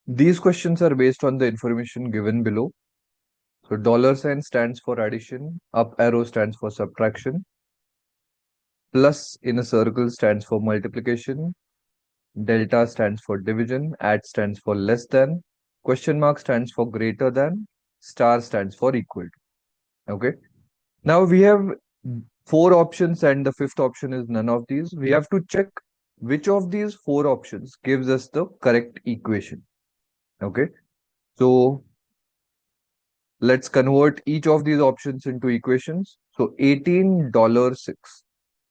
These questions are based on the information given below. So dollar sign stands for addition, up arrow stands for subtraction, plus in a circle stands for multiplication, delta stands for division, at stands for less than, question mark stands for greater than, star stands for equal to. Okay. Now we have four options and the fifth option is none of these. We have to check which of these four options gives us the correct equation. Okay. So let's convert each of these options into equations. So $18.06.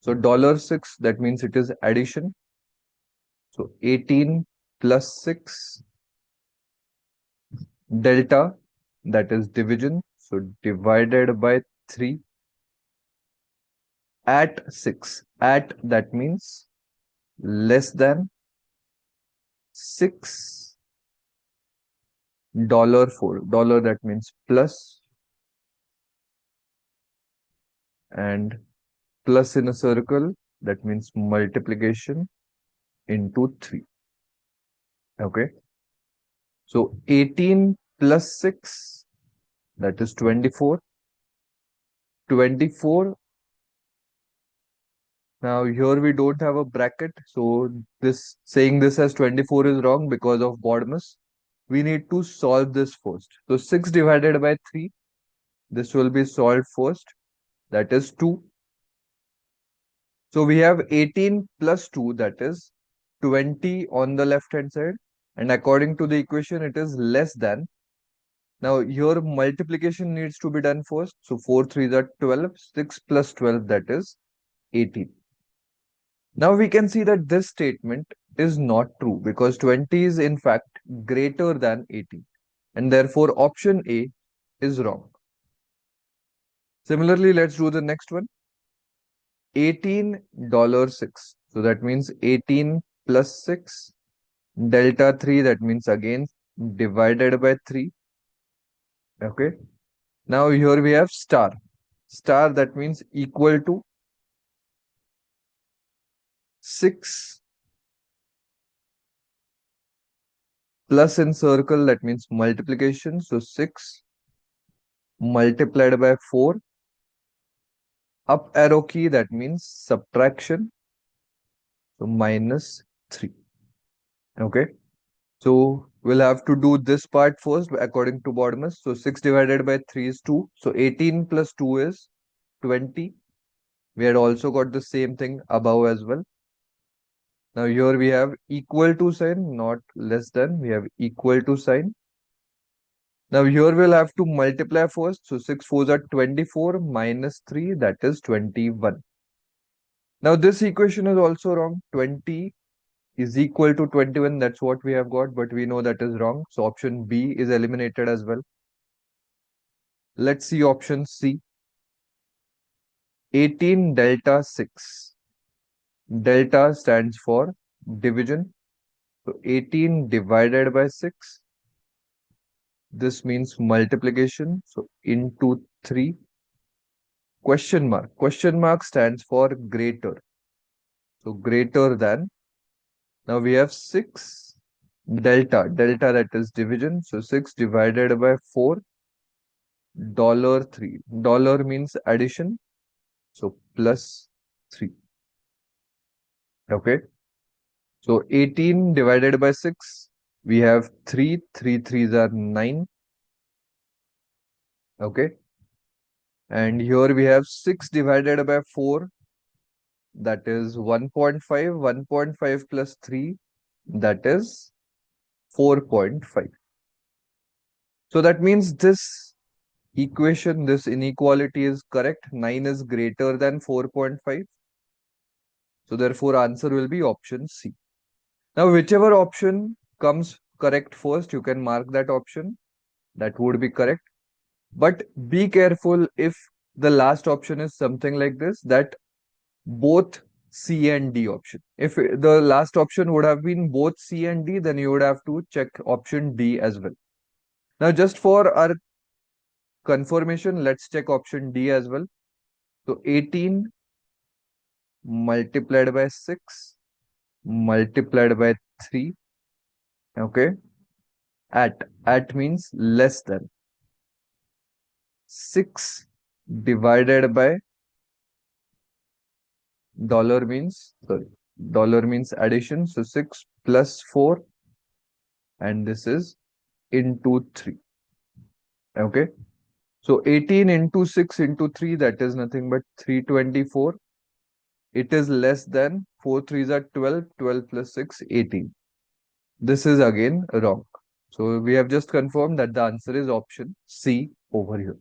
So $6, that means it is addition. So 18 plus 6, delta, that is division. So divided by 3, at 6. At, that means less than 6 $4. Dollar, that means plus, and plus in a circle, that means multiplication into 3. Okay. So 18 plus 6, that is 24. 24. Now here we don't have a bracket. So this saying this as 24 is wrong because of BODMAS. We need to solve this first. So 6 divided by 3. This will be solved first. That is 2. So we have 18 plus 2, that is 20 on the left hand side. And according to the equation, it is less than. Now your multiplication needs to be done first. So 4 3s are 12. 6 plus 12, that is 18. Now we can see that this statement is not true because 20 is in fact greater than 18. And therefore option A is wrong. Similarly, let's do the next one. $18.06. So that means 18 plus 6, delta 3, that means again divided by 3. Okay. Now here we have star. Star, that means equal to 6 plus in circle, that means multiplication. So 6 multiplied by 4. Up arrow key, that means subtraction. So minus 3. Okay. So we'll have to do this part first according to BODMAS. So 6 divided by 3 is 2. So 18 plus 2 is 20. We had also got the same thing above as well. Now here we have equal to sign, not less than. We have equal to sign. Now here we'll have to multiply first. So 6 4s are 24 minus 3, that is 21. Now this equation is also wrong. 20 is equal to 21. That's what we have got, but we know that is wrong. So option B is eliminated as well. Let's see option C. 18 delta 6. Delta stands for division. So 18 divided by 6. This means multiplication. So into 3. Question mark. Question mark stands for greater. So greater than. Now we have 6 delta. Delta, that is division. So 6 divided by 4. $3. Dollar means addition. So plus 3. Okay. So 18 divided by 6. We have 3. 3 3s are 9. Okay. And here we have 6 divided by 4. That is 1.5. 1.5 plus 3. That is 4.5. So that means this equation, this inequality is correct. 9 is greater than 4.5. So therefore answer will be option C. Now whichever option comes correct first, you can mark that option. That would be correct. But be careful if the last option is something like this, that both C and D option. If the last option would have been both C and D, then you would have to check option D as well. Now just for our confirmation, let's check option D as well. So 18 multiplied by 6 multiplied by 3. Okay. At means less than. 6 divided by sorry, dollar means addition. So 6 plus 4, and this is into 3. Okay. So 18 into 6 into 3, that is nothing but 324. It is less than 4 threes are 12, 12 plus 6, 18. This is again wrong. So we have just confirmed that the answer is option C over here.